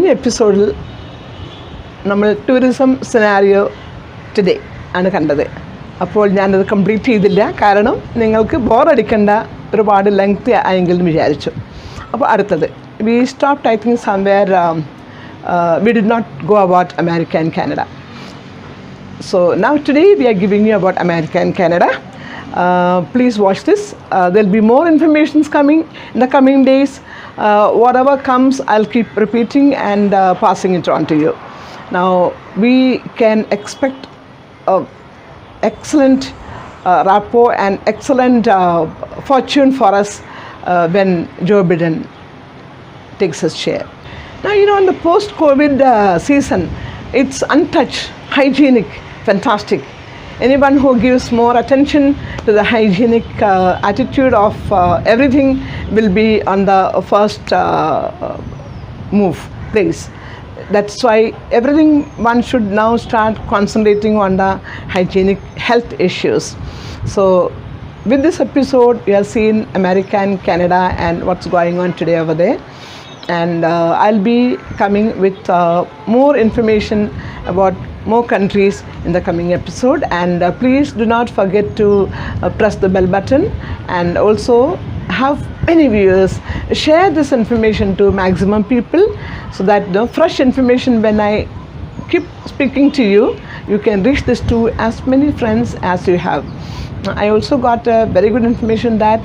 കഴിഞ്ഞ എപ്പിസോഡിൽ നമ്മൾ ടൂറിസം സിനാരിയോ ടുഡേ ആണ് കണ്ടത്. അപ്പോൾ ഞാനത് കംപ്ലീറ്റ് ചെയ്തില്ല, കാരണം നിങ്ങൾക്ക് ബോറടിക്കേണ്ട, ഒരുപാട് ലെങ്ത് ആയെങ്കിലും വിചാരിച്ചു. അപ്പോൾ അടുത്തത് we stopped I think somewhere we did not go about America and Canada. So now today we are giving you about America and Canada. Please watch this. There'll be more informations coming in the coming days. Whatever comes, I'll keep repeating and passing it on to you. Now we can expect excellent rapport and excellent fortune for us when Joe Biden takes his chair. Now, you know, in the post-COVID season, it's untouched, hygienic, fantastic. Anyone who gives more attention to the hygienic attitude of everything will be on the first move place. That's why one should now start concentrating on the hygienic health issues. So with this episode, we have seen America and Canada and what's going on today over there. And I'll be coming with more information about more countries in the coming episode. And please do not forget to press the bell button, and also have many viewers share this information to maximum people, so that the fresh information, when I keep speaking to you, you can reach this to as many friends as you have. I also got very good information that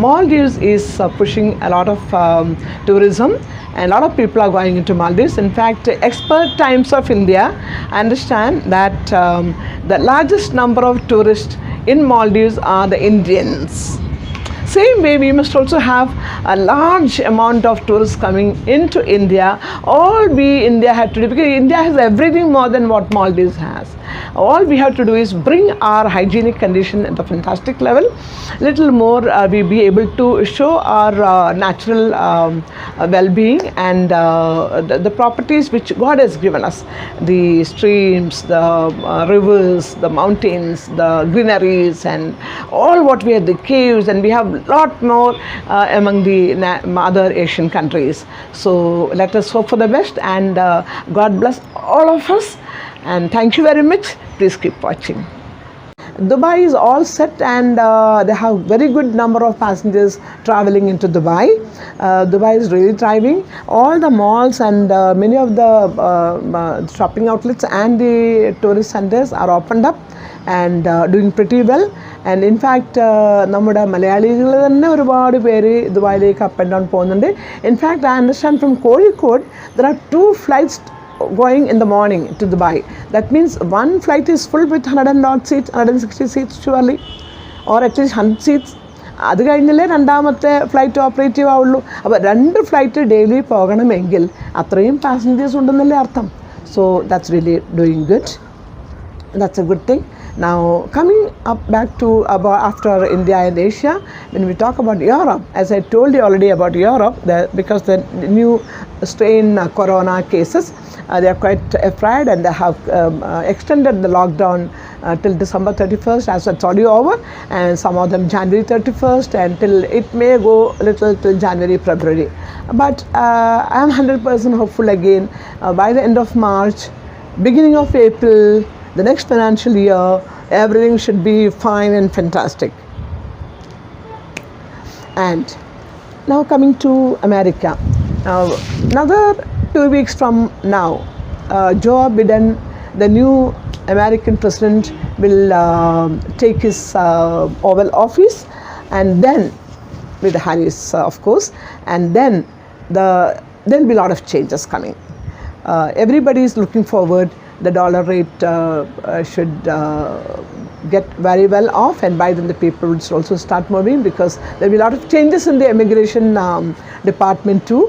Maldives is pushing a lot of tourism, and a lot of people are going into Maldives. In fact, Expert Times of India understand that the largest number of tourists in Maldives are the Indians. Same way, we must also have a large amount of tourists coming into India. All India had to do, because India has everything more than what Maldives has. All we have to do is bring our hygienic condition at a fantastic level. Little more, we'll be able to show our natural well-being and the properties which God has given us. The streams, the rivers, the mountains, the greeneries, and all what we have, the caves, and we have lot more among the other Asian countries. So let us hope for the best, and God bless all of us, and thank you very much. Please keep watching. Dubai is all set, and they have very good number of passengers traveling into Dubai. Dubai is really thriving. All the malls and many of the shopping outlets and the tourist centers are opened up and doing pretty well. And in fact, നമ്മുടെ മലയാളികൾ തന്നെ ഒരുപാട് പേര് ദുബായിലേക്ക് up and down പോകുന്നുണ്ട്. In fact, I understand from Kozhikode there are 2 flights going in the morning to Dubai. That means one flight is full with 100 seats, 160 seats surely, or at least 100 seats. അത് കഴിഞ്ഞല്ലേ രണ്ടാമത്തെ flight operative ആവുള്ളൂ. അപ്പോൾ 2 flight daily പോകണമെങ്കിൽ അത്രയും passengers ഉണ്ടെന്നല്ലേ അർത്ഥം. So that's really doing good. That's a good thing. Now coming up back to about after India and Asia, when we talk about Europe, as I told you already about Europe, because the new strain corona cases, they are quite afraid, and they have extended the lockdown till December 31st, as it's already over, and some of them January 31st, and till it may go a little till January, February. But I am 100% hopeful again. By the end of March, beginning of April, the next financial year, everything should be fine and fantastic. And now coming to America. Now another 2 weeks from now, Joe Biden, the new American president, will take his Oval Office, and then with Harris, of course, and then there'll be a lot of changes coming. Everybody is looking forward. The dollar rate should get very well off, and by then the people will also start moving, because there will be a lot of changes in the immigration department too.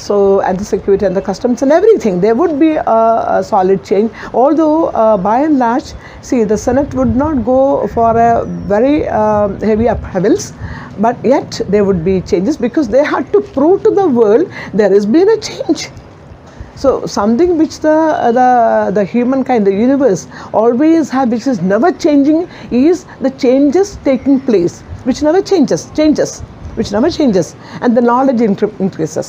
So, and the security and the customs and everything, there would be a solid change. Although by and large, see, the Senate would not go for a very heavy upheavals, but yet there would be changes, because they had to prove to the world there has been a change. So something which the humankind, the universe always have, which is never changing, is the changes taking place, which never changes, and the knowledge increases.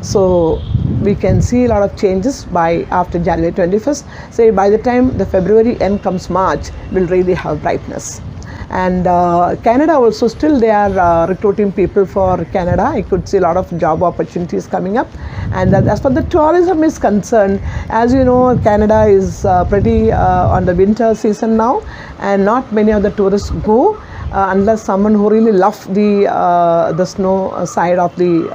So we can see a lot of changes by after January 21st. Say by the time the February end comes March, we'll really have brightness. And Canada also, still they are recruiting people for Canada. I could see a lot of job opportunities coming up. And as far the tourism is concerned, as you know, Canada is pretty on the winter season now, and not many of the tourists go unless someone who really loves the snow side of the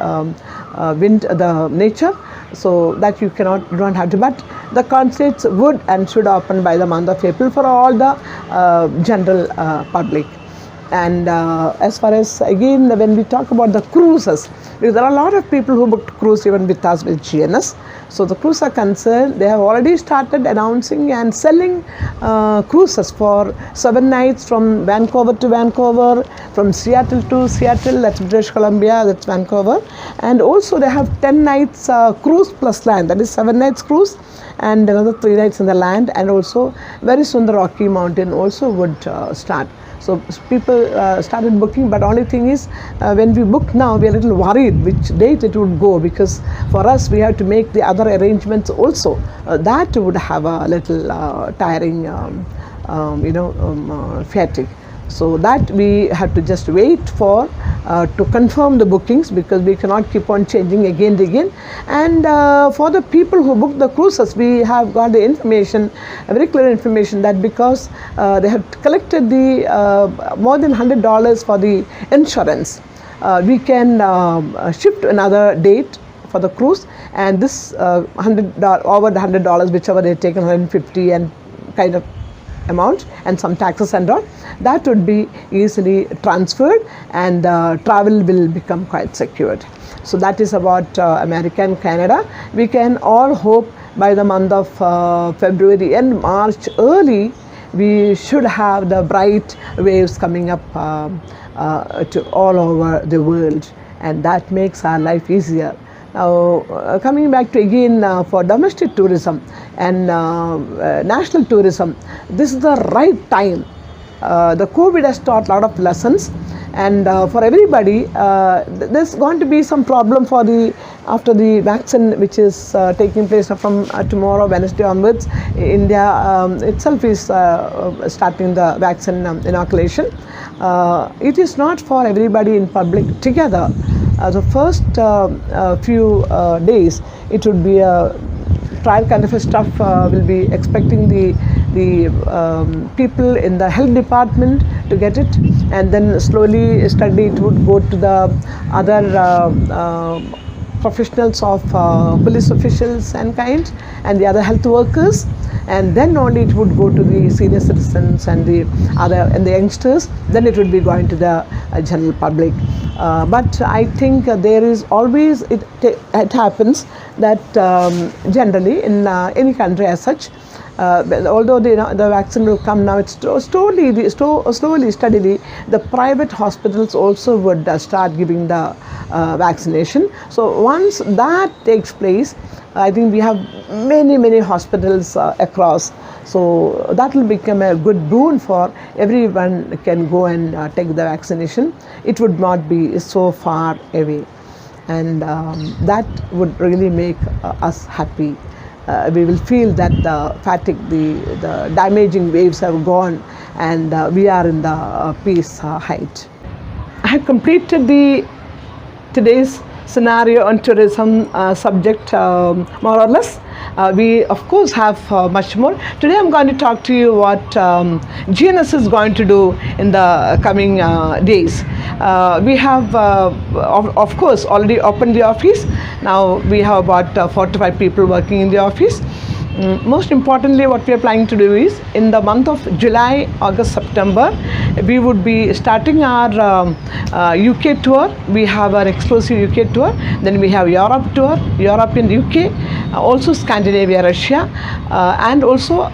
the nature. So that you don't have to. But the consulates would and should open by the month of April for all the general public. And as far as, again, when we talk about the cruises, because there are a lot of people who booked cruise even with us with GNS. So the cruise are concerned, they have already started announcing and selling cruises for 7 nights from Vancouver to Vancouver, from Seattle to Seattle, that's British Columbia, that's Vancouver. And also they have 10 nights cruise plus land, that is 7 nights cruise and another 3 nights in the land. And also very soon the Rocky Mountain also would start. So people started booking, but only thing is when we book now, we are a little worried which date it would go, because for us we have to make the other arrangements also. That would have a little tiring, fatigue. So that we have to just wait for to confirm the bookings, because we cannot keep on changing again and again. And for the people who book the cruises, we have got the information, very clear information, that because they have collected the more than $100 for the insurance, we can shift another date for the cruise, and this $100 over the $100, whichever they taken, 150 and kind of amount and some taxes and all, that would be easily transferred, and travel will become quite secured. So that is about America and Canada. We can all hope by the month of February and March early, we should have the bright waves coming up to all over the world, and that makes our life easier. Now, coming back to again for domestic tourism and national tourism, this is the right time. The COVID has taught a lot of lessons, and for everybody, there's going to be some problem for after the vaccine, which is taking place from tomorrow, Wednesday onwards. India itself is starting the vaccine inoculation. It is not for everybody in public together. The first few days, it would be a trial kind of a stuff. Will be expecting the people in the health department to get it, and then slowly, steadily it would go to the other professionals of police officials and kind, and the other health workers, and then only it would go to the senior citizens and the youngsters. Then it would be going to the general public. But I think there is always, it happens that generally in any country as such, although the vaccine will come now, it's slowly, steadily, the private hospitals also would start giving the vaccination. So once that takes place, I think we have many hospitals across. So that will become a good boon for everyone can go and take the vaccination. It would not be so far away, and that would really make us happy. We will feel that the fatigue, the damaging waves have gone, and we are in the peace height. I have completed today's scenario on tourism subject more or less. We of course have much more. Today I'm going to talk to you what GNS is going to do in the coming days. We have of course already opened the office. Now we have about 4 to 5 people working in the office. Most importantly, what we are planning to do is, in the month of July, August, September, we would be starting our UK tour. We have our exclusive UK tour. Then we have Europe tour, Europe and UK, also Scandinavia, Russia, and also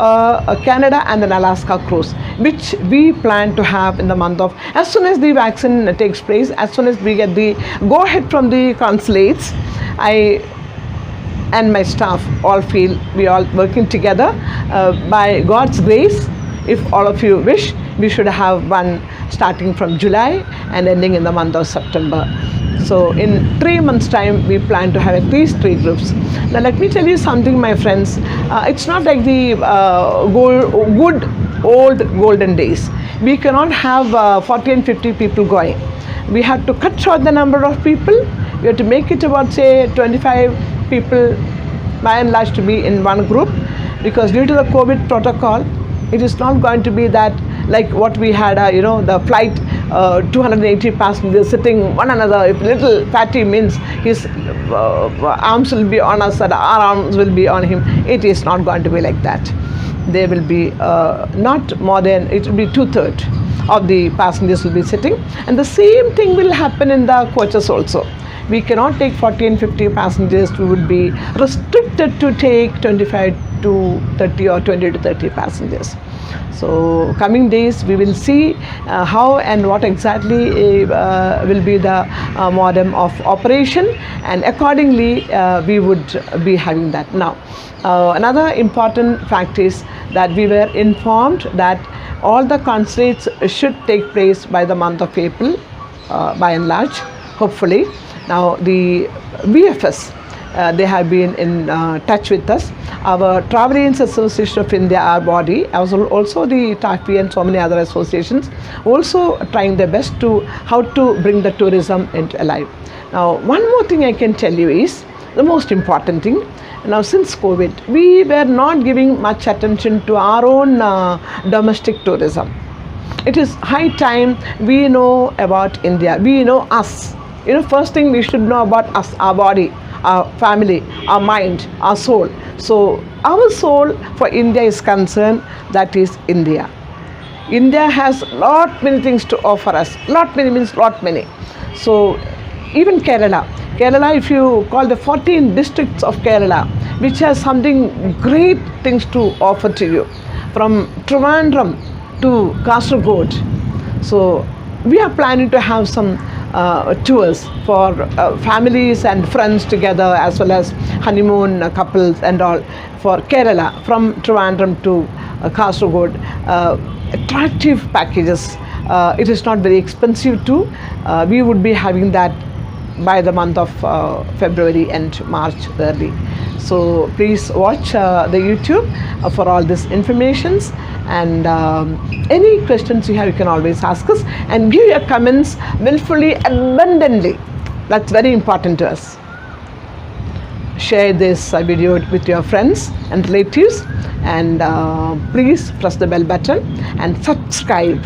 Canada and an Alaska cruise, which we plan to have in the month of, as soon as the vaccine takes place, as soon as we get the go-ahead from the consulates. I and my staff all feel we are all working together. By God's grace, if all of you wish, we should have one starting from July and ending in the month of September. So in 3 months time we plan to have at least 3 groups. Now let me tell you something, my friends. It's not like the good old golden days. We cannot have 40 and 50 people going. We have to cut short the number of people. We have to make it about, say, 25 people by and large to be in one group, because due to the COVID protocol, it is not going to be that like what we had, the flight, 280 passengers sitting one another. If little fatty means his arms will be on us and our arms will be on him. It is not going to be like that. There will be not more than, it will be 2/3 of the passengers will be sitting, and the same thing will happen in the coaches also. We cannot take 40 and 50 passengers. We would be restricted to take 25 to 30 or 20 to 30 passengers. So coming days we will see how and what exactly will be the modem of operation, and accordingly we would be having that. Now another important fact is that we were informed that all the consulates should take place by the month of April, by and large, hopefully. Now the VFS, they have been in touch with us. Our Travel Agents Association of India, our body, as also the TAFI and so many other associations, also trying their best to how to bring the tourism into alive. Now one more thing I can tell you is the most important thing. Now since COVID, we were not giving much attention to our own domestic tourism. It is high time we know about India. We know us. First thing we should know about us, our body, our family, our mind, our soul. So our soul for India is concerned, that is India. India has lot many things to offer us. Lot many means lot many. So even Kerala, if you call the 14 districts of Kerala, which has something great things to offer to you, from Trivandrum to Kasaragod. So we are planning to have some tours for families and friends together, as well as honeymoon couples and all, for Kerala, from Trivandrum to Kasaragod. Attractive packages. It is not very expensive too. We would be having that by the month of February and March early. So please watch the YouTube for all this informations, and any questions you have, you can always ask us, and give your comments willfully, abundantly. That's very important to us. Share this video with your friends and relatives, and please press the bell button and subscribe.